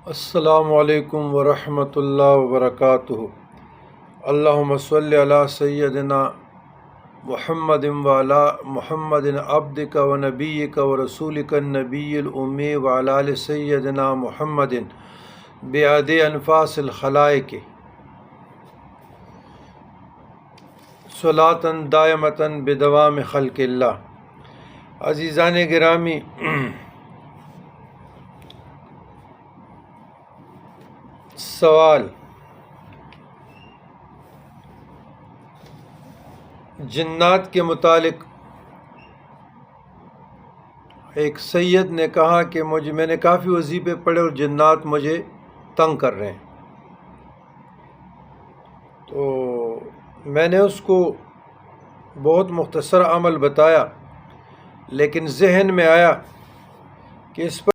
السلام علیکم ورحمۃ اللہ وبرکاتہ۔ اللہم صلی علی سیدنا محمد وعلی محمد عبدک و نبیک و رسولک النبی الامی وعلی آل سیدنا محمد بعد انفاس الخلائق صلاۃ دائمۃ بدوام خلق اللہ۔ عزیزان گرامی، سوال: جنات کے متعلق ایک سید نے کہا کہ میں نے کافی وظیفے پڑھے اور جنات مجھے تنگ کر رہے ہیں، تو میں نے اس کو بہت مختصر عمل بتایا، لیکن ذہن میں آیا کہ اس پر